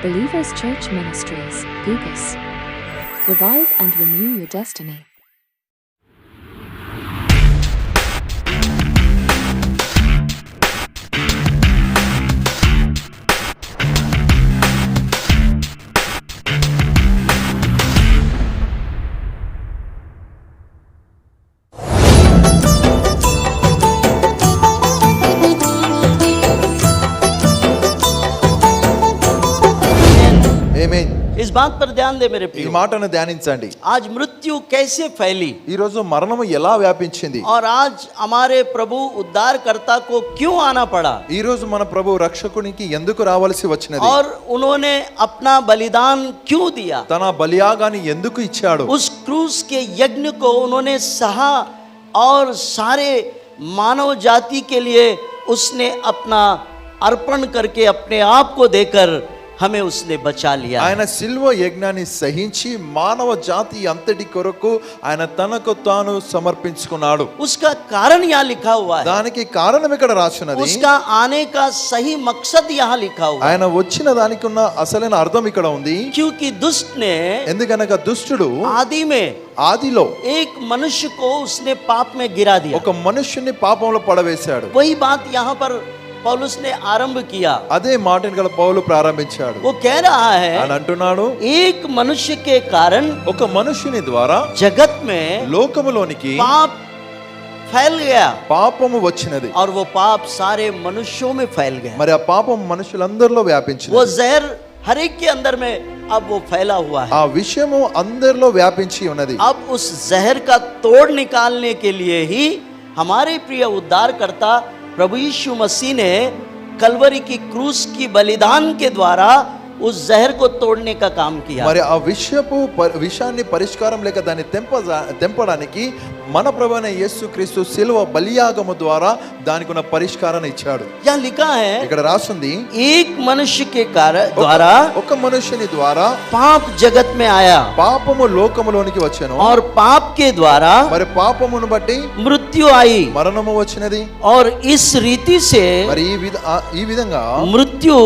Believers Church Ministries, Gugus. Revive and renew your destiny. ఆమేన్. इस बात पर ध्यान दे मेरे ఈ प्रियो। మాటను ధ్యానించండి. आज मृत्यु कैसे फैली ఈ రోజు మరణము ఎలా వ్యాపించింది? और आज हमारे प्रभु उद्धारकर्ता को क्यों आना पड़ा ఈ రోజు మన ప్రభు రక్షకునికి ఎందుకు రావాల్సి వచ్చినది? और उन्होंने अपना बलिदान क्यों दिया, తన బలియాగాన్ని ఎందుకు ఇచ్చాడు? उस क्रूस के यज्ञ को उन्होंने सहा और सारे मानव जाति के लिए उसने अपना अर्पण करके अपने आप को देकर हमें उसने बचा लिया। ఆయన సిల్వ యజ్ఞాన్ని సహించి మానవ జాతి అంతటి కొరకు ఆయన తనకు తాను సమర్పించుకున్నాడు. उसका कारण यहाँ लिखा हुआ है, దానికి కారణం ఇక్కడ రాసినది. उसका आने का सही मकसद यहाँ लिखा हुआ है। ఆయన వచ్చిన దానికి ఉన్న అసలైన అర్థం ఇక్కడ ఉంది. क्योंकि दुष्ट ने ఎందుకనగా దుష్టుడు आदि में ఆదిలో एक मनुष्य को उसने पाप में गिरा दिया। ఒక మనుష్యుని పాపంలో పడవేశాడు. वही बात यहाँ पर पौलुस ने आरंभ किया। అదే మాటను గల పౌలు ప్రారంభించాడు. वो कह रहा है, ఆయన అంటున్నాడు, एक मनुष्य के कारण ఒక మనుష్యుని ద్వారా जगत में లోకములోనికి पाप फैल गया పాపము వచ్చినది. और वो पाप सारे मनुष्यों में फैल गया। మరి ఆ పాపం మనుషులందరిలో वो వ్యాపించింది. जहर हर एक के अंदर में अब वो फैला हुआ है। ఆ విషయము అందరిలో వ్యాపించి ఉన్నది. अब उस जहर का तोड़ निकालने के लिए ही हमारे प्रिय उद्धारकर्ता प्रभु यीशु मसीह ने कलवरी की क्रूस की बलिदान के द्वारा उस जहर को तोड़ने का काम किया। మరి ఆ విషయాన్ని పరిష్కారం లేక దాన్ని తెంపడానికి మన ప్రభువైన యేసుక్రీస్తు శిలువ బలియాగము ద్వారా దానికి ఉన్న పరిష్కారాన్ని ఇచ్చాడు. यहाँ लिखा है, ఇక్కడ రాస్తుంది, एक मनुष्य के कारण द्वारा ఒక మనుష్యుని ద్వారా पाप जगत में आया పాపము లోకములోనికి వచ్చెను. और पाप के द्वारा మరి పాపమును బట్టి मृत्यु आई మరణము వచ్చినది. और इस रीति से మరి ఈ విధంగా मृत्यु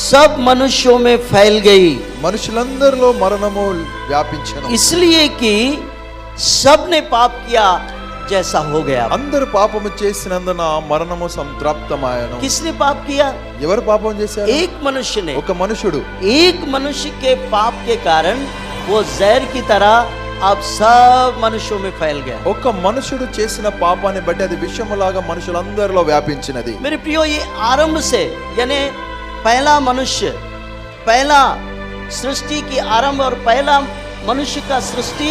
सब मनुष्यों में फैल गई, మనుషులందరిలో మరణము వ్యాపించెను. इसलिए कि सब ने पाप किया जैसा हो गया। అందరూ పాపము చేసినందున మరణము సంతృప్తమాయను. किसने पाप किया? ఎవరు పాపం చేశారు? एक मनुष्य ने। ఒక మనుషుడు. एक मनुष्य के पाप के कारण वो जहर की तरह अब सब मनुष्यों में फैल गया। ఒక మనుషుడు చేసిన పాపాన్ని బట్టి అది విషములాగా మనుషులందరిలో వ్యాపించినది. मेरे प्रियो, ये आरंभ से यानी पहला मनुष्य, पहला सृष्टि की आरंभ और पहला मनुष्य का सृष्टि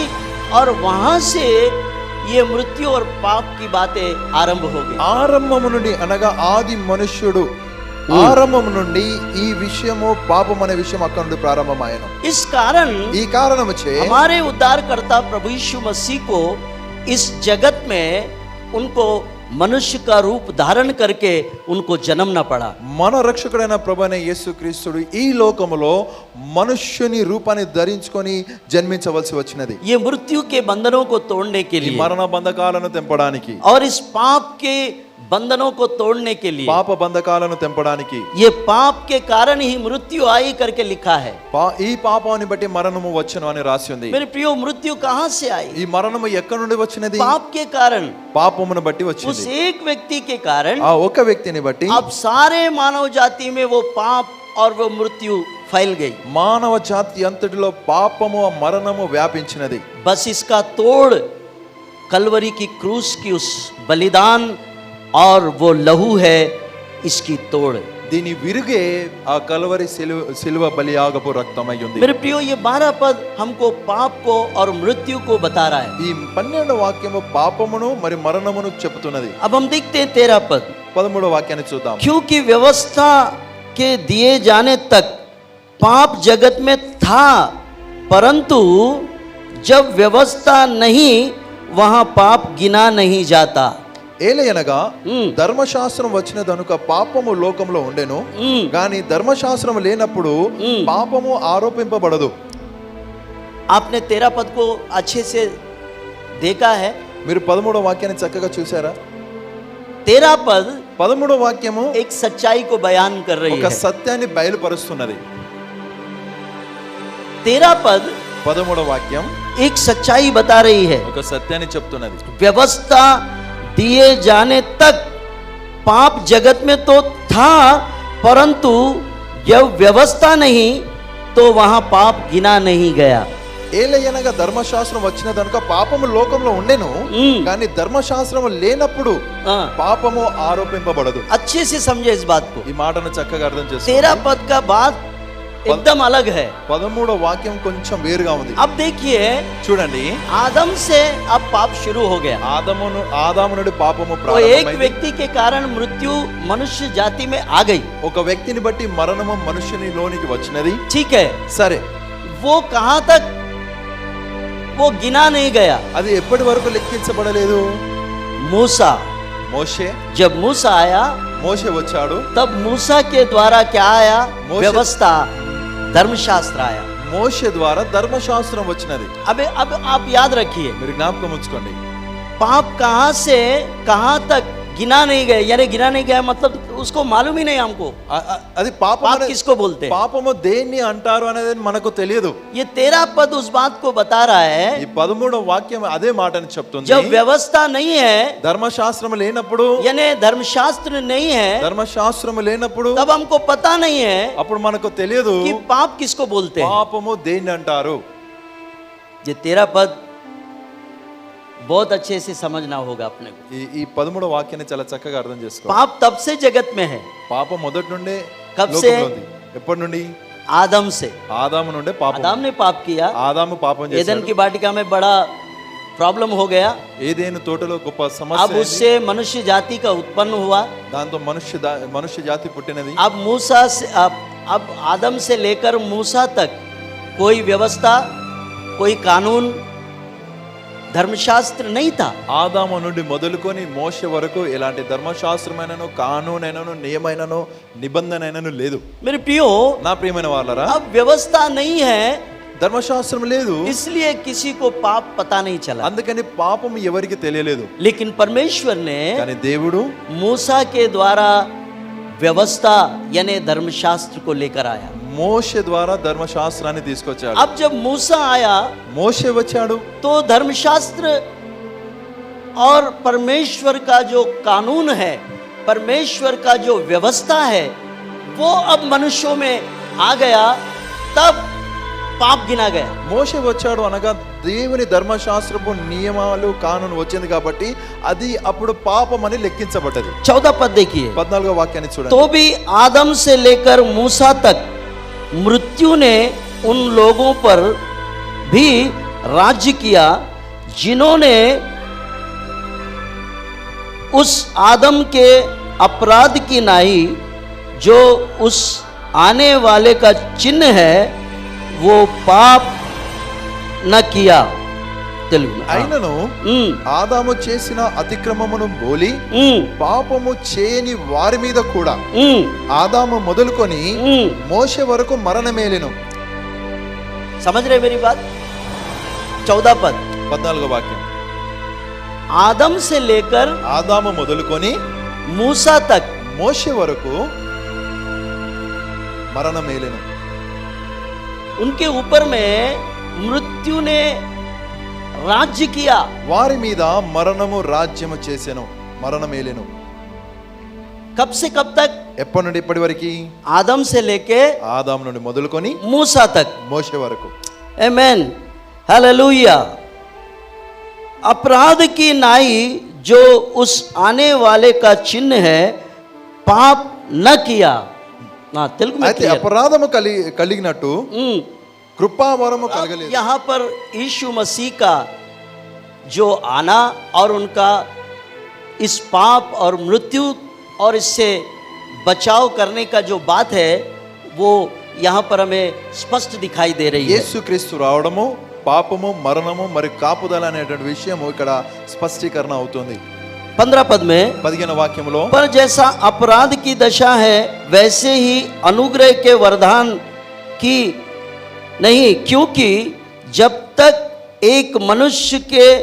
और वहां से ये मृत्यु और पाप की बातें आरंभ हो गई। ఆరంభము నుండి అనగా ఆది మనుష్యుడు ఆరంభము నుండి ఈ విషయము పాపం అనే విషయం అక్కడ నుండి ప్రారంభమాయను. इस कारण ఈ కారణము చే हमारे उद्धारकर्ता प्रभु यीशु मसीह को इस जगत में उनको मनुष्य का रूप धारण करके उनको जन्मना पड़ा। మన రక్షకుడైన ప్రభువైన యేసుక్రీస్తుడు ఈ లోకములో మనుష్యుని రూపాన్ని ధరించుకొని జన్మించవలసి వచ్చినది. ये मृत्यु के बंधनों को तोड़ने के ఈ लिए మరణ బంధకాలను తెంపడానికి, और इस पाप के बंधनों को तोड़ने के लिए, పాప బంధకాలను తెంపడానికి, ये पाप के कारण ही मृत्यु आई करके लिखा है। ఈ పాపాన్ని బట్టి మరణము వచ్చును అని రాసి ఉంది. मेरे प्रियो, मृत्यु कहां से आई? ఈ మరణము ఎక్కడి నుండి వచ్చినది? पाप के कारण, పాపమును బట్టి उस వచ్చింది. एक व्यक्ति के कारण ఆ ఒక వ్యక్తిని బట్టి अब सारे मानव जाति में वो पाप और वो मृत्यु फैल गई। మానవ జాతి అంతటిలో పాపము మరణము వ్యాపించినది. बस इसका तोड़ कलवरी की क्रूस की उस बलिदान और वो लहू है, इसकी तोड़। దీని విరుగే ఆ కల్వరి సిలువ బలియాగపు రక్తమై ఉంది. मेरे प्रियो, ये 12 पद हमको पाप को और मृत्यु को बता रहा है। ఈ 12వ వాక్యము పాపమును మరి మరణమును చెబుతున్నది. अब हम देखते हैं 13 पद। 13వ వాక్యాన్ని చూద్దాం. क्योंकि व्यवस्था के दिए जाने तक पाप जगत में था, परंतु जब व्यवस्था नहीं वहां पाप गिना नहीं जाता। ఏలయనగా ధర్మశాస్త్రం వచ్చినదనుక పాపము లోకంలో ఉండెను, గాని ధర్మశాస్త్రం లేనప్పుడు పాపము ఆరోపింపబడదు. आपने 13 पद को अच्छे से देखा है? మీరు 13వ వాక్యాన్ని చక్కగా చూసారా? 13 पद 13వ వాక్యము एक सच्चाई को बयान कर रही ఒక है। సత్యాన్ని బయలుపరుస్తున్నది. 13 पद 13వ వాక్యం एक सच्चाई बता रही है। ఒక సత్యాన్ని చెప్తున్నది. व्यवस्था दिए जाने तक पाप जगत में तो था, परंतु जब व्यवस्था नहीं तो वहां पाप गिना नहीं गया। ఏలయనగా ధర్మశాస్త్రం వచ్చిన కనుక పాపము లోకంలో ఉండెను, కానీ ధర్మశాస్త్రము లేనప్పుడు हाँ, పాపము ఆరోపింపబడదు. अच्छे से समझे इस बात को। ఈ మాటను చక్కగా అర్థం 13 చేసుకోండి. पद का बात एकदम अलग है। 13వ వాక్యం కొంచెం వేరుగా ఉంది. अब देखिए, చూడండి, आदम से अब पाप शुरू हो गया। ఆదాము నుండి పాపము तो एक ప్రారంభమైంది. व्यक्ति के कारण मृत्यु मनुष्य जाति में आ गई। ఒక వ్యక్తిని బట్టి మరణము మనుషుని లోనికి వచ్చినది. ठीक है, సరే, वो कहां तक वो गिना नहीं गया। అది ఎప్పటి వరకు లెక్కించబడలేదు. मूसा, మోషే जब मूसा आया మోషే వచ్చాడు. तब मूसा के द्वारा क्या आया? मोशे- व्यवस्था, धर्मशास्त्र आया। మోషే ద్వారా ధర్మశాస్త్రం వచ్చినది. अब आप याद रखिए, మీరు జ్ఞాపకం ఉంచుకోండి. पाप कहां से कहां तक गिना नहीं गए, यानी गिना नहीं गया मतलब उसको मालूम ही नहीं हमको అది పాపం पाप అనేది- किसको बोलते हैं। పాపము దేన్ని అంటారు అనేది మనకు తెలియదు. ये 13 पद उस बात को बता रहा है। ఈ 13వ వాక్యం అదే మాటని చెప్తుంది. जब व्यवस्था नहीं है, ధర్మశాస్త్రం లేనప్పుడు, यानी धर्मशास्त्र नहीं है, ధర్మశాస్త్రం లేనప్పుడు तब हमको पता नहीं है అప్పుడు మనకు తెలియదు कि पाप किसको बोलते हैं। పాపము దేన్ని అంటారు. ये 13 पद बहुत अच्छे से समझना होगा अपने को। ఈ 13వ వాక్యాన్ని చాలా చక్కగా అర్థం చేసుకో. पाप तब से जगत में है, పాపం మొదటి నుండే కబ్ లోకంలో సే? ఉంది. ఎప్పటి నుండి? आदम से। ఆదాము నుండే పాపం. आदम ने पाप किया, ఆదాము పాపం एदन చేశాడు. की वाटिका में बड़ा प्रॉब्लम हो गया। ఏదేను తోటలో గొప్ప अब సమస్య అయింది. उससे मनुष्य जाति का उत्पन्न हुआ। దాంతో మనుష్య జాతి పుట్టినది. अब मूसा से अब आदम से लेकर मूसा तक कोई व्यवस्था, कोई कानून, धर्मशास्त्र नहीं था। ఆదాము నుండి మొదలుకొని మోషే వరకు ఎలాంటి ధర్మశాస్త్రమైనను కానూనైనను నియమైనను నిబంధనైనను లేదు. मेरे प्रियो, నా ప్రియమైన వాళ్ళరా, अब व्यवस्था नहीं है, ధర్మశాస్త్రం లేదు, इसलिए किसी को पाप पता नहीं चला। అందుకని పాపం ఎవరికి తెలియలేదు. लेकिन परमेश्वर ने కానీ దేవుడు मूसा के द्वारा व्यवस्था यानी धर्मशास्त्र को लेकर आया। మోషే ద్వారా ధర్మశాస్త్రాన్ని తీసుకొచ్చాడు. अब जब मूसा आया మోషే వచ్చాడు, तो धर्मशास्त्र और परमेश्वर का जो कानून है, परमेश्वर का जो व्यवस्था है, वो अब मनुष्यों में आ गया, तब पाप गिना गया। మోషే వచ్చాడు అనగా దేవుని ధర్మశాస్త్రపు నియమాలు కానూను వచ్చింది కాబట్టి అది అప్పుడు పాపం అని లెక్కించబడ్డది. 14 पद देखिए। 14వ వాక్యాన్ని చూడండి. तो भी आदम से लेकर मूसा तक मृत्यु ने उन लोगों पर भी राज्य किया जिन्होंने उस आदम के अपराध की नाई जो उस आने वाले का चिन्ह है वो पाप न किया। तेलुगु में అయినను ఆదాము చేసిన అతిక్రమమును బోలి పాపము చేయని వారి మీద కూడా ఆదాము మొదలుకొని మోషే వరకు మరణమేలెను. समझ रहे मेरी बात? 14 पद। 14వ వాక్యం. आदम से लेकर ఆదాము మొదలుకొని मूसा तक మోషే వరకు మరణమేలెను. उनके ऊपर में मृत्यु ने राज्य किया। వారి మీద మరణము రాజ్యము చేసెను, మరణమేలెను. कब से कब तक? ఎప్పటి నుండి ఇప్పటి వరకు? आदम से लेके ఆదాము నుండి మొదలుకొని मूसा तक। మోషే వరకు. आमेन, हालेलुया। अपराध की नाई जो उस आने वाले का चिन्ह है, पाप न किया। हाँ, तेलुगु में అయితే clear। అపరాధము కలిగినట్టు కృపావరము కలగలేదు. यहाँ पर यीशु मसीह का जो आना और उनका इस पाप और मृत्यु और इससे बचाव करने का जो बात है वो यहाँ पर हमें स्पष्ट दिखाई दे रही है। యేసుక్రీస్తు రావడము, పాపము, మరణము మరి కాపుదల అనేటువంటి విషయం ఇక్కడ స్పష్టీకరణ అవుతుంది. 15 पद में 15వ వాక్యములో पर जैसा अपराध की दशा है वैसे ही अनुग्रह के वरदान की नहीं, क्योंकि जब तक एक मनुष्य के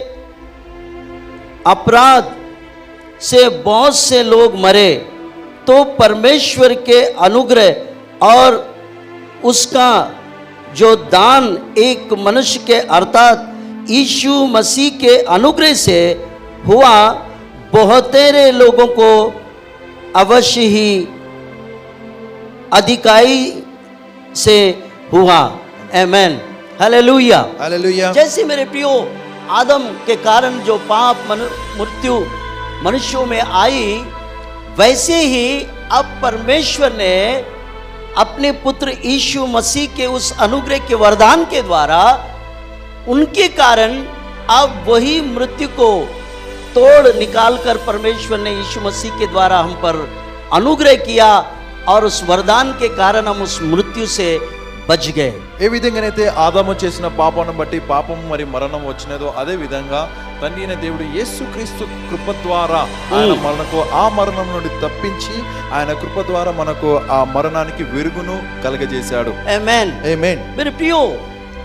अपराध से बहुत से लोग मरे, तो परमेश्वर के अनुग्रह और उसका जो दान एक मनुष्य के अर्थात यीशु मसीह के अनुग्रह से हुआ, बहुतेरे लोगों को अवश्य ही अधिकाई से हुआ। आमेन, हालेलुया, हालेलुया। जैसे मेरे प्रियो आदम के कारण जो पाप मृत्यु मनुष्यों में आई, वैसे ही अब परमेश्वर ने अपने पुत्र यीशु मसीह के उस अनुग्रह के वरदान के द्वारा उनके कारण अब वही मृत्यु को तोड़ निकाल कर परमेश्वर ने यीशु मसीह के द्वारा हम पर अनुग्रह किया, और उस वरदान के कारण हम उस मृत्यु से బచ్ గए। ఏ విధంగానైతే ఆదాము చేసిన పాపను బట్టి పాపం మరి మరణం వచ్చినదో అదే విధంగా తండ్రి అయిన దేవుడు యేసుక్రీస్తు కృప ద్వారా ఆయన మనకు ఆ మరణం నుండి తప్పించి ఆయన కృప ద్వారా మనకు ఆ మరణానికి వెరుగును కలగజేశాడు। ఆమేన్, ఆమేన్। मेरे प्रियो,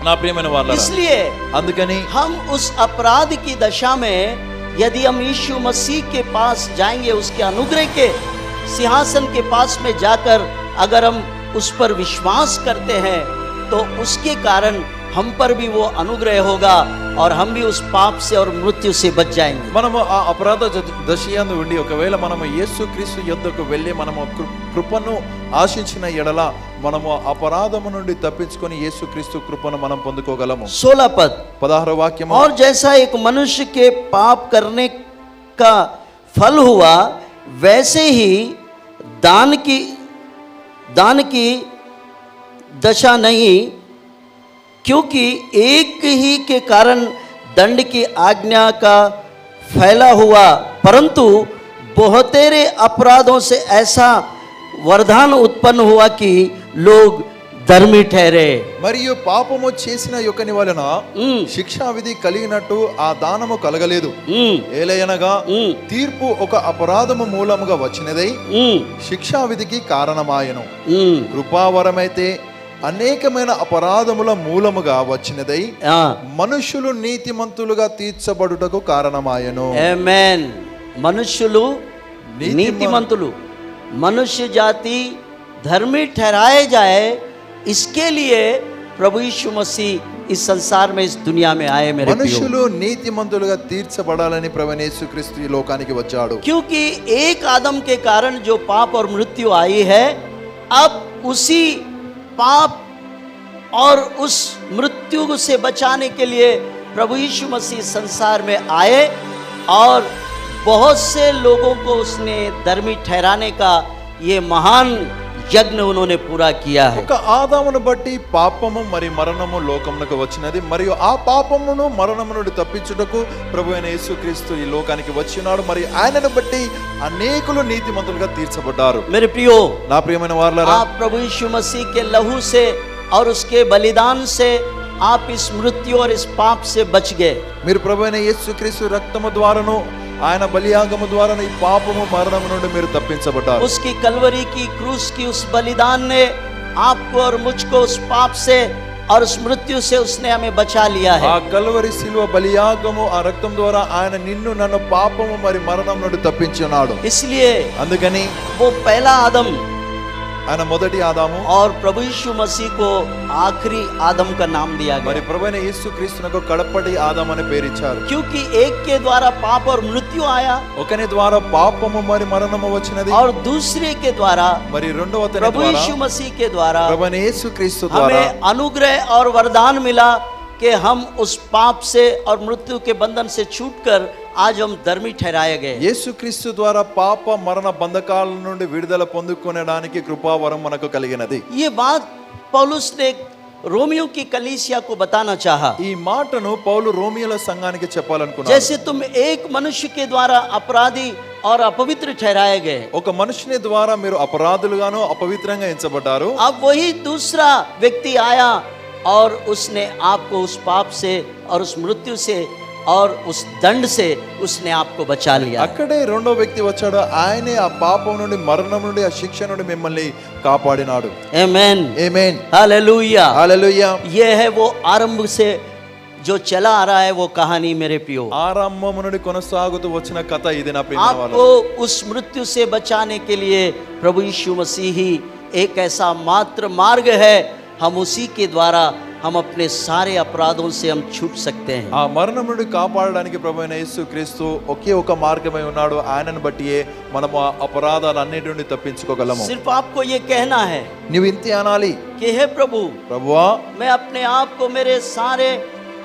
నా ప్రియమైన వాళ్ళారా, इसलिए అందుకని हम उस अपराध की दशा में यदि हम यीशु मसीह के पास जाएंगे, उसके अनुग्रह के सिंहासन के पास में जाकर अगर हम उस पर विश्वास करते हैं, तो उसके कारण हम पर भी वो अनुग्रह होगा और हम भी उस पाप से और मृत्यु से बच जाएंगे। మనము ఆ అపరాధ దశయందు ఉండి ఒకవేళ మనము యేసుక్రీస్తు యొద్దకు వెళ్ళి మనము కృపను ఆశించిన ఎడల మనము అపరాధము నుండి తప్పించుకొని యేసుక్రీస్తు కృపను మనం పొందుకోగలము। 16 पद 16 వాక్యము, और जैसा एक मनुष्य के पाप करने का फल हुआ, वैसे ही दान की दशा नहीं, क्योंकि एक ही के कारण दंड की आज्ञा का फैला हुआ, परंतु बहुतेरे अपराधों से ऐसा वरदान उत्पन्न हुआ कि लोग धर्मी ठहरे। మరియు పాపము చేసిన యొక్కని వలన శిక్షా విధి కలిగినట్టు ఆ దానము కలగలేదు, ఏలయనగా తీర్పు ఒక అపరాధము మూలముగా వచ్చినదై శిక్షా విధికి కారణమాయను, కృపావరమైతే అనేకమైన అపరాధముల మూలముగా వచ్చినదై మనుషులు నీతిమంతులుగా తీర్చబడుటకు కారణమాయను। ఆమేన్। మనుషులు నీతిమంతులు, मनुष्य जाति धर्मी ठहराए जाए, इसके लिए प्रभु यीशु मसीह इस संसार में इस दुनिया में आए। मेरे మనుషులు నీతిమంతులుగా తీర్చబడాలని ప్రభువైన యేసుక్రీస్తు ఈ లోకానికి వచ్చాడు। क्योंकि एक आदम के कारण जो पाप और मृत्यु आई है, अब उसी पाप और उस मृत्यु से बचाने के लिए प्रभु यीशु मसीह संसार में आए और बहुत से लोगों को उसने धर्मी ठहराने का ये महान यज्ञ उन्होंने पूरा किया है। ఒక ఆదామును బట్టి పాపము మరి మరణము లోకమునకు వచ్చినది, మరియు ఆ పాపమును మరణము నుండి తప్పించుటకు ప్రభువైన యేసుక్రీస్తు ఈ లోకానికి వచ్చినాడు, మరి ఆయనను బట్టి అనేకులు నీతిమంతులుగా తీర్చబడ్డారు। मेरे प्रियो, నా ప్రియమైన వారలారా, आप प्रभु यीशु मसीह के लहू से और उसके बलिदान से आप इस मृत्यु और इस पाप से बच गए। మీరు ప్రభువైన యేసుక్రీస్తు రక్తము ద్వారాను ఆయన బలియాగము ద్వారా ఈ పాపము మరణము నుండి మీరు తప్పించబడ్డారు। उसकी कलवरी की क्रूस की उस बलिदान ने आपको और मुझको उस पाप से और उस मृत्यु से उसने हमें बचा लिया है। ఆ కల్వరి శిలువ బలియాగము ఆ రక్తం ద్వారా ఆయన నిన్ను నన్ను పాపము మరి మరణం నుండి తప్పించున్నాడు। इसलिए అందుకని वो पहला आदम ఆయన మొదటి ఆదాము, और प्रभु यीशु मसीह को आखिरी आदम का नाम दिया మరి गया, ప్రభువైన యేసుక్రీస్తునకు కడపటి ఆదాము అని పేరిచ్చారు। क्योंकि एक के द्वारा पाप और मृत्यु आया ఒకని ద్వారా పాపము మరి మరణము వచ్చినది, और दूसरे के द्वारा మరి రెండవ అతని प्रभु ద్వారా यीशु मसीह के द्वारा ప్రభువైన యేసుక్రీస్తు ద్వారా हमें अनुग्रह और वरदान मिला कि हम उस पाप से और मृत्यु के बंधन से छूटकर आज हम धर्मी ठहराए गए। యేసుక్రీస్తు ద్వారా పాప మరణ బంధకాల నుండి విడుదల పొందుకొనడానికి కృపావరం మనకు కలిగినది। ये बात पौलुस ने रोमियो की कलीसिया को बताना चाहा। ఈ మాటను పౌలు రోమియోల సంఘానికి చెప్పాలనుకున్నాడు। जैसे तुम एक मनुष्य के द्वारा अपराधी और अपवित्र ठहराए गए, ఒక మనుషుని ద్వారా మీరు అపరాధులుగాను అపవిత్రంగా ఎంచబడ్డారు, अब वही दूसरा व्यक्ति आया और उसने आपको उस पाप से और उस मृत्यु से और उस दंड से उसने आपको बचा लिया। అక్కడే రెండో వ్యక్తి వచ్చాడు, ఆయనే ఆ పాపం నుండి మరణం నుండి ఆ శిక్ష నుండి మిమ్మల్ని కాపాడినాడు। आमेन, ఆమేన్, हालेलुया। హల్లెలూయా। ये है वो आरंभ से जो चला आ रहा है वो कहानी मेरे प्रियो ఆరంభము నుండి కొనసాగుతూ వచ్చిన కథ ఇది నా ప్రియమైన आपको వాళ్ళ उस मृत्यु से बचाने के लिए प्रभु यीशु मसीह ही एक ऐसा मात्र मार्ग है, हम उसी के द्वारा हम अपने सारे अपराधों से हम छूट सकते हैं। ఆ మరణం నుండి కాపాడడానికి ప్రభువైన యేసు క్రీస్తు ఒకే ఒక మార్గమై ఉన్నాడు. ఆయనను బట్టియే మనము ఆ అపరాధాలన్నిటి నుండి తప్పించుకోగలము. सिर्फ आपको ये कहना है నీవు ఇంతే అనాలి, कि हे प्रभु, ప్రభువా मैं अपने आप को मेरे सारे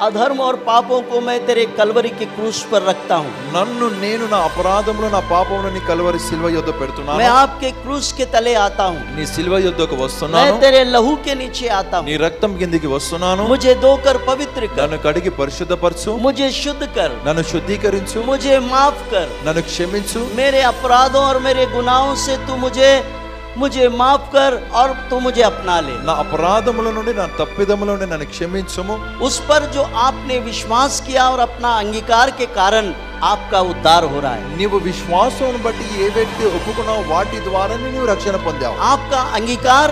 अधर्म और पापों को मैं तेरे कलवरी के क्रूस पर रखता हूँ। నన్ను నేను నా అపరాధములు నా పాపములు నీ కల్వరి సిలువ యొద్ద मैं పెడుతున్నాను. आपके क्रूस के तले आता हूँ, నీ సిలువ యొద్దకు मैं వస్తున్నాను, तेरे लहू के नीचे आता నీ हूँ। రక్తం కిందికి వస్తున్నాను. मुझे धोकर पवित्र कर, నన్ను కడిగి పరిశుద్ధపరచు, मुझे शुद्ध कर, నన్ను శుద్ధీకరించు, मुझे माफ कर। నన్ను క్షమించు. मेरे अपराधों और मेरे गुनाहों से तू मुझे माफ कर और तू मुझे अपना ले। నా అపరాధముల నుండి నా తప్పిదముల నుండి నన్ను క్షమించుము. उस पर जो आपने विश्वास किया और अपना अंगीकार के कारण आपका उद्धार हो रहा है। నీవు విశ్వాసం బట్టి ఏ వ్యక్తి ఒప్పుకున్నావు వాటి ద్వారానే నీవు రక్షణ పొందావు. आपका अंगीकार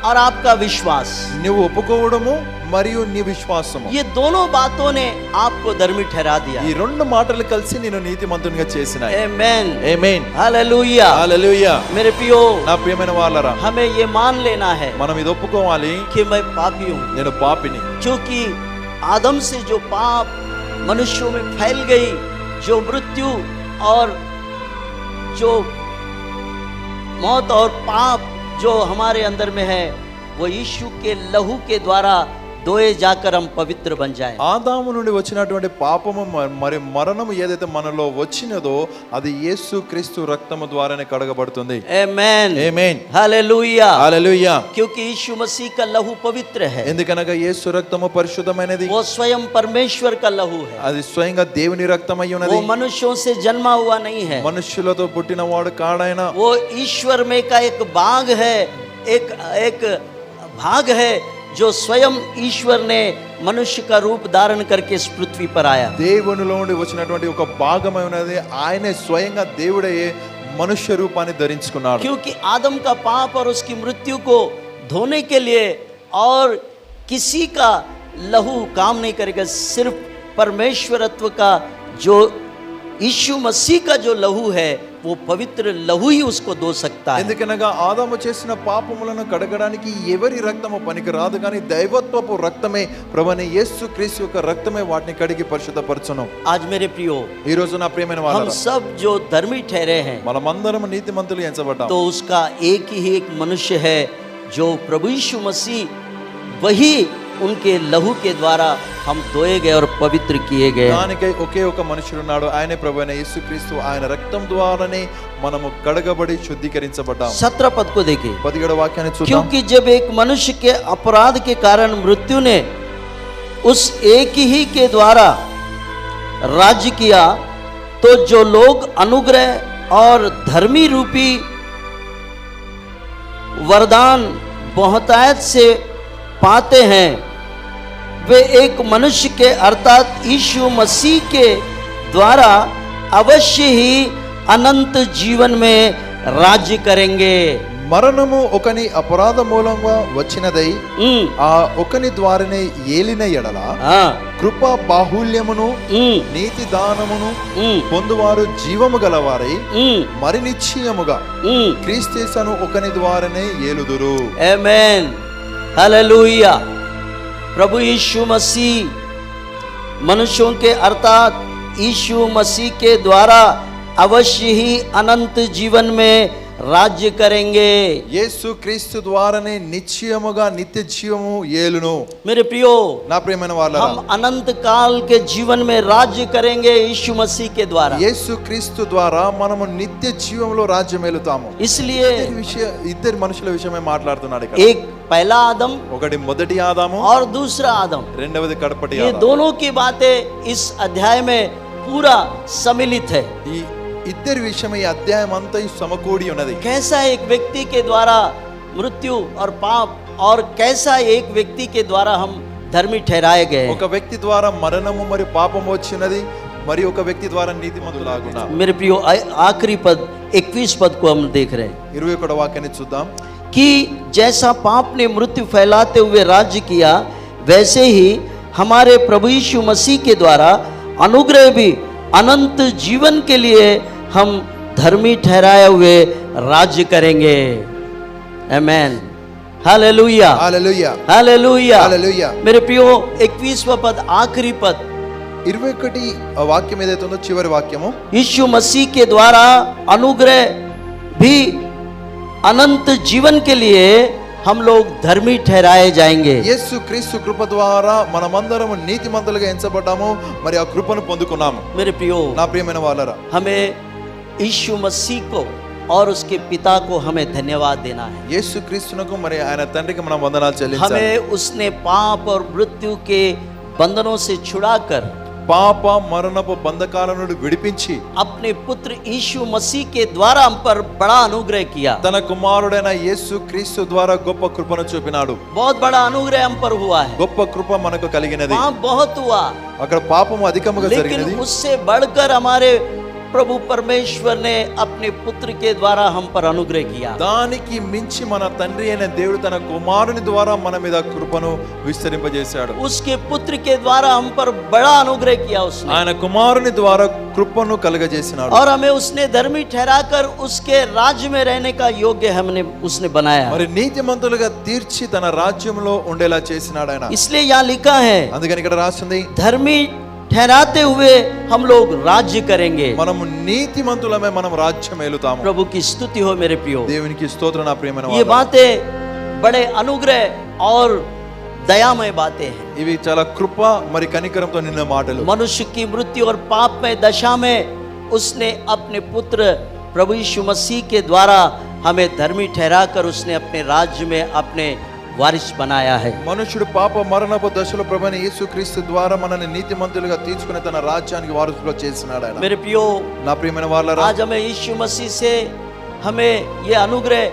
और आपका विश्वास, నువ్వు ఒప్పుకోవడము మరియు నీ విశ్వాసము, ये दोनों बातों ने आपको धर्मी ठहरा दिया। ఈ రెండు మాటలు కలిసి నేను నీతిమంతునిగా చేసినాయి. आमेन, ఆమేన్, हालेलुया। హల్లెలూయా. मेरे प्रियो, నా ప్రియమైన వాళ్ళరా, हमें ये मान लेना है మనం ఇది ఒప్పుకోవాలి, कि मैं पापी हूँ, నేను పాపిని. क्योंकि आदम से जो पाप मनुष्यों में फैल गई, जो मृत्यु और जो मौत और पाप जो हमारे अंदर में है, वो यीशु के लहू के द्वारा धोए जाकर हम पवित्र बन जाएं। ఆదాము నుండి వచ్చినటువంటి పాపము మరి మరణము ఏదైతే మనలో వచ్చినదో అది యేసు క్రీస్తు రక్తము ద్వారానే కడగబడుతుంది. आमेन, ఆమేన్, हालेलुया। హల్లెలూయా. क्योंकि यीशु मसीह का लहू पवित्र है, ఎందుకనగా యేసు రక్తము పరిశుద్ధమైనది, वो स्वयं परमेश्वर का लहू है, అది స్వయంగా దేవుని రక్తమై वो ఉన్నది. मनुष्यों से जन्मा हुआ नहीं है, మనుష్యులతో పుట్టినవాడు కాడైన वो ईश्वर में का एक भाग है, एक भाग है जो स्वयं ईश्वर ने मनुष्य का रूप धारण करके इस पृथ्वी पर आया। దేవునిలో నుండి వచ్చినటువంటి ఒక భాగమై ఉన్నది. ఆయనే స్వయంగా దేవుడయ్యే మనుష్య రూపాన్ని ధరించుకున్నాడు. क्योंकि आदम का पाप और उसकी मृत्यु को धोने के लिए और किसी का लहू काम नहीं करेगा, सिर्फ परमेश्वरत्व का जो यीशु मसीह का जो लहू है, वो पवित्र लहू ही उसको धो सकता है। ఎందుకనగా ఆదాము చేసిన పాపములను కడగడానికి ఎవరి రక్తము పనికిరాదు, కానీ దైవత్వపు రక్తమే ప్రభువైన యేసు క్రీస్తు యొక్క రక్తమే వాటిని కడిగి పరిశుద్ధపరచును. आज मेरे प्रियो, ఈ రోజు నా ప్రియమైన हम వాళ్ళారా, सब जो धर्मी ठहरे हैं, మనమందరం నీతిమంతులు ఎంచబడ్డాం. तो उसका एक ही एक मनुष्य है जो प्रभु यीशु मसीह, वही उनके लहू के द्वारा हम धोए गए और पवित्र किए गए। దానికై ఒకే ఒక మనుషుడు ఉన్నాడు, ఆయనే ప్రభువైన యేసుక్రీస్తు. ఆయన రక్తం ద్వారానే మనము కడగబడి శుద్ధీకరించబడ్డాం. 17 पद को देखिए। 17వ వాక్యాన్ని చూద్దాం. क्योंकि जब एक मनुष्य के अपराध के कारण मृत्यु ने उस एक ही के द्वारा राज्य किया, तो जो लोग अनुग्रह और धर्मी रूपी वरदान बहुतायत से पाते हैं, वे एक मनुष्य के अर्थात यीशु मसीह के द्वारा अवश्य ही अनंत जीवन में राज्य करेंगे। మరణము ఒకని అపరాధ మూలంగా వచ్చినదై हम्म, ఆ ఒకని ద్వారానే ఏలిన ఎడల हाँ, కృప బాహుల్యమును हम्म, నీతి దానమును हम्म, పొందువారు జీవము గలవారై हम्म, మరి నిశ్చయముగా हम्म। క్రీస్తును ఒకని ద్వారానే ఏలుదురు. आमेन, हालेलुया। प्रभु यीशु मसीह मनुष्यों के अर्थात यीशु मसीह के द्वारा अवश्य ही अनंत जीवन में राज्य करेंगे। యేసు క్రీస్తు ద్వారానే నిశ్చయముగా నిత్య జీవము ఏలును. मेरे प्रियो, నా ప్రియమైన వాళ్ళారా, हम अनंत काल के जीवन में राज्य करेंगे यीशु मसीह के द्वारा। యేసు క్రీస్తు ద్వారా మనము నిత్య జీవంలో రాజ్యం ఏలుతాము. इसलिए ఇద్దరు మనుషుల విషయమే మాట్లాడుతున్నాడు ఇక్కడ. एक पहला आदम ఒకటి మొదటి ఆదాము, और दूसरा आदम, రెండవది కడపటి ये ఆదాము. दोनों की बातें इस अध्याय में पूरा सम्मिलित है। ఈ ఇద్దరి విషయం ఈ అధ్యాయం అంతా సమకూడి ఉన్నది. कैसा एक व्यक्ति के द्वारा मृत्यु और पाप, और कैसा एक व्यक्ति के द्वारा हम धर्मी ठहराए गए। ఒక వ్యక్తి ద్వారా మరణము మరియు పాపము వచ్చినది, మరి ఒక వ్యక్తి ద్వారా నీతిమంతులాగున. मेरे प्रियो, आखिरी पद 21 पद को हम देख रहे हैं 21వ వాక్యాన్ని చూద్దాం. कि जैसा पाप ने मृत्यु फैलाते हुए राज्य किया, वैसे ही हमारे प्रभु यीशु मसीह के द्वारा अनुग्रह भी अनंत जीवन के लिए हम धर्मी ठहराए हुए राज्य करेंगे। आमेन। हालेलुया, హల్లెలూయా, हालेलुया, హల్లెలూయా. मेरे प्रियो 21वां पद आखिरी पद, 21 వాక్యం ఏదైతే ఉందో చివరి వాక్యము, यीशु मसीह के द्वारा अनुग्रह भी अनंत जीवन के लिए हम लोग धर्मी ठहराए जाएंगे। యేసు క్రీస్తు కృప ద్వారా మనమందరము నీతిమంతులుగా ఎంచబడ్డాము, మరి ఆ కృపను పొందుకున్నాము. मेरे प्रियो, నా ప్రియమైన వాళ్ళరా, हमें यीशु मसीह को और उसके पिता को हमें धन्यवाद देना है। యేసు క్రీస్తునకు మరి ఆయన తండ్రికి మనం వందనాలు చెల్లించాలి. हमें उसने पाप और मृत्यु के बंधनों से छुड़ाकर పాప మరణపు బంధకాల నుండి విడిపించి अपने पुत्र यीशु मसीह के द्वारा हम पर बड़ा अनुग्रह किया। తన కుమారుడైన యేసు క్రీస్తు ద్వారా గొప్ప కృపను చూపినాడు. बहुत बड़ा अनुग्रह हम पर हुआ है। గొప్ప కృప మనకు కలిగినది. पाप बहुत हुआ, అక్కడ పాపము అధికముగా జరిగినది. लेकिन उससे बढ़कर हमारे प्रभु परमेश्वर ने अपने पुत्र के द्वारा हम पर अनुग्रह किया। దానికి మించి మన తండ్రి అయిన దేవుడు తన కుమారుని ద్వారా మన మీద కృపను విస్తరింపజేశాడు. उसके पुत्र के द्वारा हम पर बड़ा अनुग्रह किया उसने, ఆయన కుమారుని ద్వారా కృపను కలుగజేసినాడు. और हमें उसने धर्मी ठहराकर उसके राज्य में रहने का योग्य हमने उसने बनाया। మరి నీతిమంతులుగా తీర్చి తన రాజ్యంలో ఉండేలా చేసినాడు ఆయన. इसलिए यहाँ लिखा है, అందుకని ఇక్కడ రాస్తుంది, धर्मी ठहराते हुए हम लोग राज्य करेंगे। మనము నీతిమంతులమే మనం రాజ్యం ఏలుతాము. प्रभु की स्तुति हो मेरे प्रियो। దేవునికి స్తోత్రం నా ప్రియమైన ये వాళ్ళారా. बातें बड़े अनुग्रह और दयामय बातें हैं। ఇవి చాలా కృప మరి కనికరంతో నిన్న మాటలు. मनुष्य की मृत्यु और पापमय दशा में उसने अपने पुत्र प्रभु यीशु मसीह के द्वारा हमें धर्मी ठहराकर उसने अपने राज्य में अपने वारिस बनाया है। మనుషుడు పాప మరణపు దశలో ప్రభువైన యేసుక్రీస్తు ద్వారా మనల్ని నీతిమంతులుగా తీర్చుకుని తన రాజ్యానికి వారసులుగా చేసినాడు ఆయన. मेरे प्रियो, నా ప్రియమైన వాళ్ళారా, आज हमें यीशु मसीह से हमें ये अनुग्रह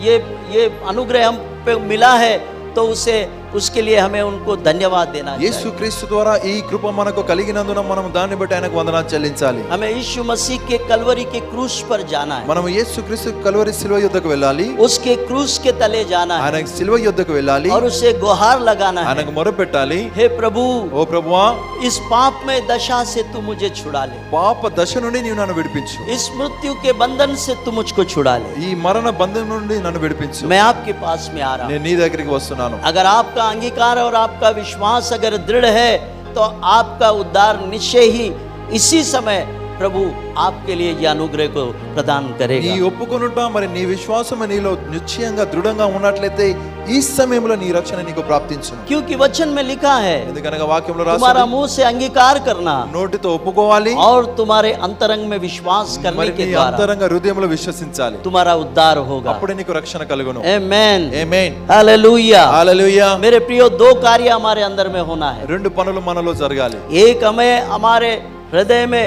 ये अनुग्रह हम पे मिला है, तो उसे उसके लिए हमें उनको धन्यवाद देना चाहिए। యేసుక్రీస్తు ద్వారా ఈ కృప మనకు కలిగినందున మనం దాన్ని బట్టి ఆయనకు వందనాలు చెల్లించాలి. हमें यीशु मसीह के कलवरी के क्रूस पर जाना है, మనం యేసుక్రీస్తు కల్వరి శిలువ యుద్ధకు వెళ్ళాలి. उसके क्रूस के तले जाना है ఆయన శిలువ యుద్ధకు వెళ్ళాలి. और उसे गुहार लगाना है, ఆయనకు మొరపెట్టాలి, हे प्रभु, ఓ ప్రభువా, इस पाप में दशा से तू मुझे छुड़ा ले, పాప దశ నుండి నీవు నన్ను విడిపించు. इस मृत्यु के बंधन से तू मुझको छुड़ा ले। ఈ మరణ బంధం నుండి నన్ను విడిపించు. मैं आपके पास में आ रहा हूं। నేను నీ దగ్గరికి వస్తున్నాను. अगर आपका अंगीकार और आपका विश्वास अगर दृढ़ है, तो आपका उद्धार निश्चय ही इसी समय प्रभु आपके लिए यह अनुग्रह को प्रदान నీ करेगा। ఒప్పుకొనుట మరి నీ విశ్వాసము నీలో నిశ్చయంగా దృఢంగా ఉన్నట్లయితే ఈ సమయంలో నీ రక్షణ నీకు ప్రాప్తించును. क्योंकि वचन में लिखा है, ఎందుకనగా వాక్యంలో तुम्हारा రాసి मुंह से अंगीकार करना నోటితో ఒప్పుకోవాలి, और तुम्हारे अंतरंग में विश्वास करने మరి के నీ द्वारा అంతరంగ హృదయంలో విశ్వసించాలి. तुम्हारा उद्धार होगा। అప్పుడే నీకు రక్షణ కలుగును. आमेन, ఆమేన్, हालेलुया। హల్లెలూయా. मेरे प्रियो, दो कार्य हमारे अंदर में होना है। రెండు పనులు మనలో జరగాలి. एक, हमें हमारे हृदय में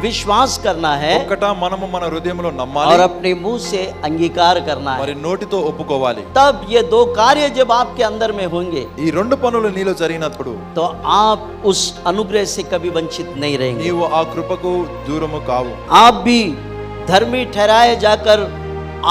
विश्वास करना है ఒక్కట మనము మన హృదయంలో और నమ్మాలి, अपने मुंह से अंगीकार करना है। మరి నోటితో ఒప్పుకోవాలి. तब ये दो कार्य जब आपके अंदर में होंगे, ఈ రెండు పనులు నీలో జరిగినప్పుడు तो आप उस अनुग्रह से कभी वंचित नहीं रहेंगे। నీవు ఆ కృపకు దూరము కావు. आप भी धर्मी ठहराए जाकर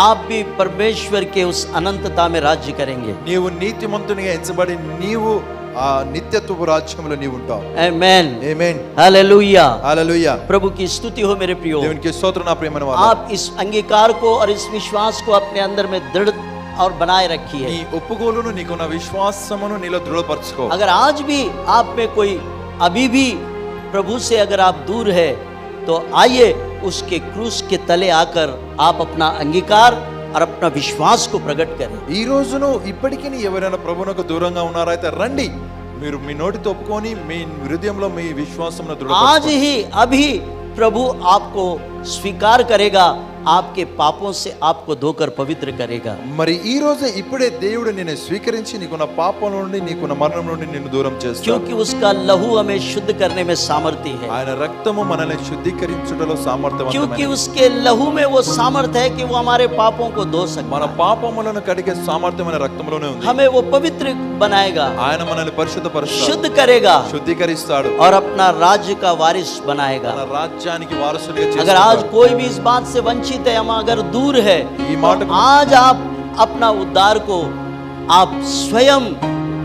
आप भी परमेश्वर के उस अनंतता में राज्य करेंगे। నీవు నీతిమంతునిగా ఎంచబడి నీవు ఆ నిత్యత్వపు రాజ్యంలో నీవు ఉంటావు. आमेन, ఆమేన్, हालेलुया। హల్లెలూయా. प्रभु की स्तुति हो मेरे प्रियो। దేవునికి స్తోత్రం నా ప్రియమైన వాళ్ళ. आप इस अंगीकार को और इस विश्वास को अपने अंदर में दृढ़ और बनाए रखिए। నీ ఒప్పుకోలును నీకున్న విశ్వాసమును నీలో దృఢపరచుకో. अगर आज भी आप में कोई अभी भी प्रभु से अगर आप दूर है, तो आइए उसके क्रूस के तले आकर आप अपना अंगीकार और अपना विश्वास को प्रकट करें। ఈ రోజును ఇప్పటికీ ఎవరైనా ప్రభువునకు దూరంగా ఉన్నారైతే రండి, మీరు మీ నోటితో ఒప్పుకొని మీ హృదయంలో మీ విశ్వాసమును आज దృఢపరచుకోండి. ही अभी प्रभु आपको स्वीकार करेगा, आपके पापों से आपको धोकर पवित्र करेगा। మరి ఈ రోజు ఇప్పుడే దేవుడు నిన్ను స్వీకరించి నీకున్న పాపం నుండి నీకున్న మరణం నుండి నిన్ను దూరం చేస్తాడు. क्योंकि उसका लहू हमें शुद्ध करने में सामर्थ्य है। ఆయన రక్తము మనల్ని శుద్ధీకరించుటలో क्योंकि సామర్థ్యవంతమైనది. उसके लहू में वो सामर्थ्य है कि वो हमारे पापों को धो మన सकता है, పాపములను కడిగే సామర్థ్యమైన రక్తంలోనే ఉంది. हमें वो पवित्र बनाएगा, ఆయన మనల్ని పరిశుద్ధపరుస్తాడు, शुद्ध करेगा శుద్ధీకరిస్తాడు, और अपना राज्य का वारिस बनाएगा। మన రాజ్యానికి వారసులుగా अगर आज చేస్తాడు. कोई भी इस बात से वंचित है, हम अगर दूर है, ఈ तो మాట आज आप अपना उद्धार को आप स्वयं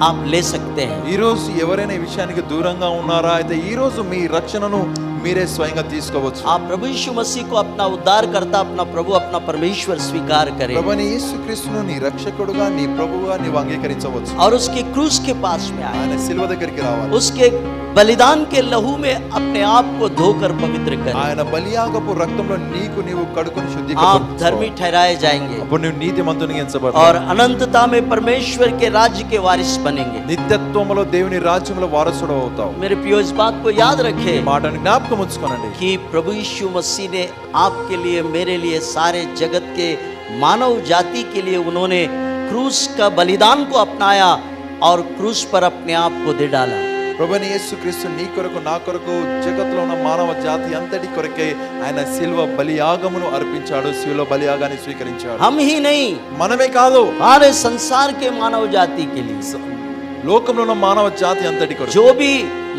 आप ले सकते हैं। ఈ రోజు ఎవరైనా ఈ విషయానికి దూరంగా ఉన్నారా అయితే ఈ రోజు మీ రక్షణను మీరే స్వయంగా తీసుకోవచ్చు. आप प्रभु यीशु मसीह को अपना उद्धारकर्ता, अपना प्रभु, अपना परमेश्वर स्वीकार करें ప్రభువైన యేసుక్రీస్తును నీ రక్షకుడుగా నీ ప్రభువుగా నీవు అంగీకరించవచ్చు. और उसके क्रूस के पास में आए, ఆయన సిలువ దగ్గరికి రావాలి. उसके बलिदान के लहू में अपने आप को धोकर पवित्र करें। ఆయన బలియాగపు రక్తంలో నీకు నీవు కడుకొని आप శుద్ధీకరించుకో. धर्मी ठहराए जाएंगे అప్పుడు నువ్వు నీతిమంతునిగా ఎంచబడతావు. और अनंतता में परमेश्वर के राज्य के वारिस बनेंगे। నిత్యత్వములో దేవుని రాజ్యంలో వారసుడు అవుతావు. मेरे प्रियो, इस बात को याद ఈ रखें మాటను జ్ఞాపకం ఉంచుకోనండి. कि प्रभु यीशु मसीह ने आपके लिए, मेरे लिए, सारे जगत के मानव जाति के लिए उन्होंने क्रूस का बलिदान को अपनाया और क्रूस पर अपने आप को दे डाला। ప్రభువైన యేసుక్రీస్తు నీ కొరకు నా కొరకు జగత్తులో ఉన్న మానవ జాతి అంతటి కొరకై ఆయన సిలువ బలియాగమును అర్పించాడు. సిలువ బలియాగాన్ని స్వీకరించాడు. हम ही नहीं, మనమే కాదు, सारे संसार के मानव जाति के लिए, లోకంలో ఉన్న మానవ జాతి అంతటి కొరకు जो भी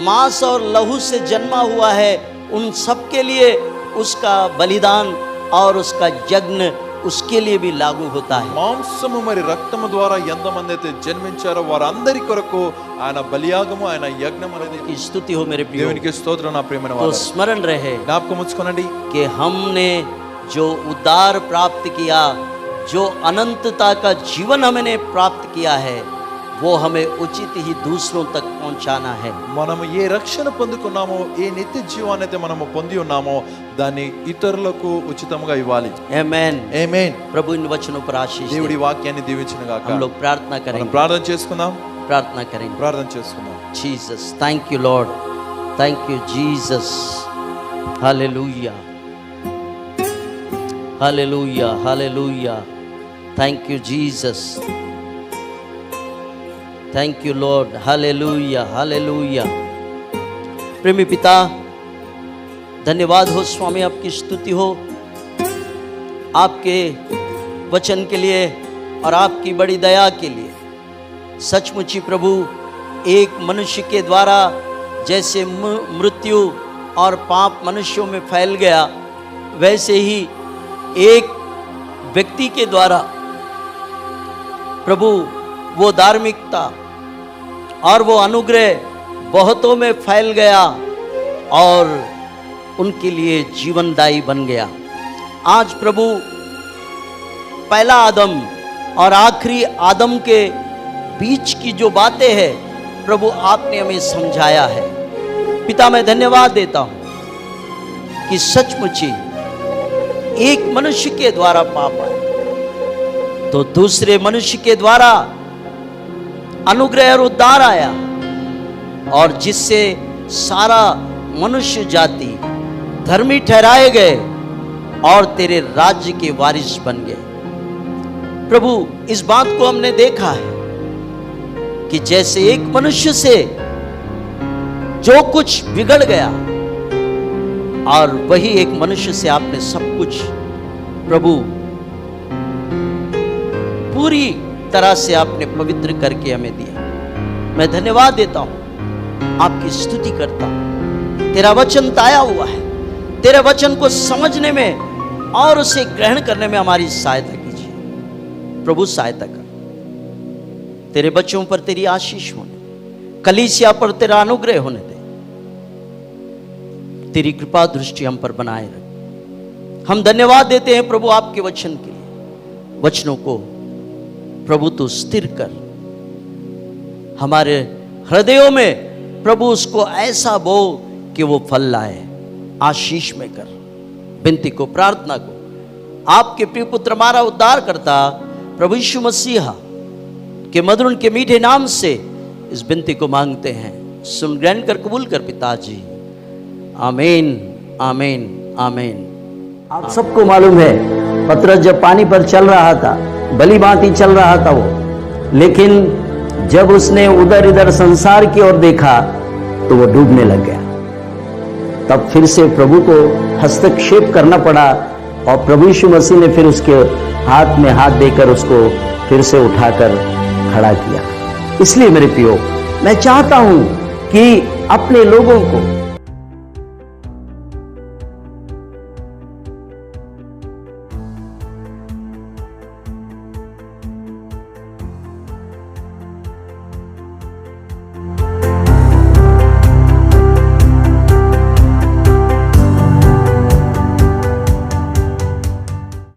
मांस और लहू से जन्मा हुआ है, उन सब के लिए उसका बलिदान और उसका यज्ञ उसके लिए भी लागू होता है। మాంసము మరి రక్తము ద్వారా ఎంతమంది అయితే జన్మించారో వారందరి కొరకు ఆయన బలియాగము ఆయన యజ్ఞం అనేది. की स्तुति हो मेरे प्रियो। దేవునికి స్తోత్రం నా ప్రియమైన तो వారు. स्मरण रहे జ్ఞాపకం ఉంచుకోనండి कि हमने जो उद्धार प्राप्त किया, जो अनंतता का जीवन हमने प्राप्त किया है, वो हमें उचित ही दूसरों तक पहुंचाना है। మనము ఏ రక్షణ పొందుకున్నామో, ఏ నిత్య జీవాన్ని అయితే మనము పొంది ఉన్నామో దాన్ని ఇతరులకు ఉచితంగా ఇవ్వాలి. आमेन। ఆమేన్. प्रभु इन वचनों पर आशीष दे। దేవుడి వాక్యాన్ని దీవించును గాక. हम लोग प्रार्थना మనం करेंगे, ప్రార్థన చేసుకుందాం. प्रार्थना करेंगे। ప్రార్థన చేసుకుందాం. Jesus, thank you Lord, thank you Jesus, hallelujah, hallelujah, hallelujah, thank you Jesus, thank you Lord, hallelujah, hallelujah. प्रेमी पिता, धन्यवाद हो स्वामी, आपकी स्तुति हो आपके वचन के लिए और आपकी बड़ी दया के लिए। सचमुच ही प्रभु, एक मनुष्य के द्वारा जैसे मृत्यु और पाप मनुष्यों में फैल गया, वैसे ही एक व्यक्ति के द्वारा प्रभु वो धार्मिकता और वो अनुग्रह बहुतों में फैल गया और उनके लिए जीवनदायी बन गया। आज प्रभु, पहला आदम और आखिरी आदम के बीच की जो बातें हैं प्रभु, आपने हमें समझाया है। पिता, मैं धन्यवाद देता हूं कि सचमुच ही एक मनुष्य के द्वारा पाप आया तो दूसरे मनुष्य के द्वारा अनुग्रह और उद्धार आया, और जिससे सारा मनुष्य जाति धर्मी ठहराए गए और तेरे राज्य के वारिस बन गए। प्रभु, इस बात को हमने देखा है कि जैसे एक मनुष्य से जो कुछ बिगड़ गया, और वही एक मनुष्य से आपने सब कुछ प्रभु पूरी तरह से आपने पवित्र करके हमें दिया। मैं धन्यवाद देता हूं, आपकी स्तुति करता हूं। तेरा वचन ताया हुआ है, तेरे वचन को समझने में और उसे ग्रहण करने में हमारी सहायता कीजिए। प्रभु, सहायता कर। तेरे बच्चों पर तेरी आशीष होने, कलीसिया पर तेरा अनुग्रह होने दे। तेरी कृपा दृष्टि हम पर बनाए रख। हम धन्यवाद देते हैं प्रभु आपके वचन के लिए। वचनों को प्रभु तू स्थिर कर, हमारे हृदयों में प्रभु उसको ऐसा बो कि वो फल लाए। आशीष में कर विनती को, प्रार्थना को आपके प्रिय पुत्र हमारा उद्धार करता प्रभु यीशु मसीहा के मधुर के मीठे नाम से इस विनती को मांगते हैं। सुन ग्रहण कर कबूल कर पिताजी। आमीन, आमीन, आमीन। आप सबको मालूम है, पतरस जब पानी पर चल रहा था, भली भांति चल रहा था वो, लेकिन जब उसने उधर इधर संसार की ओर देखा तो वो डूबने लग गया। तब फिर से प्रभु को हस्तक्षेप करना पड़ा और प्रभु यीशु मसीह ने फिर उसके हाथ में हाथ देकर उसको फिर से उठाकर खड़ा किया। इसलिए मेरे प्रियो, मैं चाहता हूं कि अपने लोगों को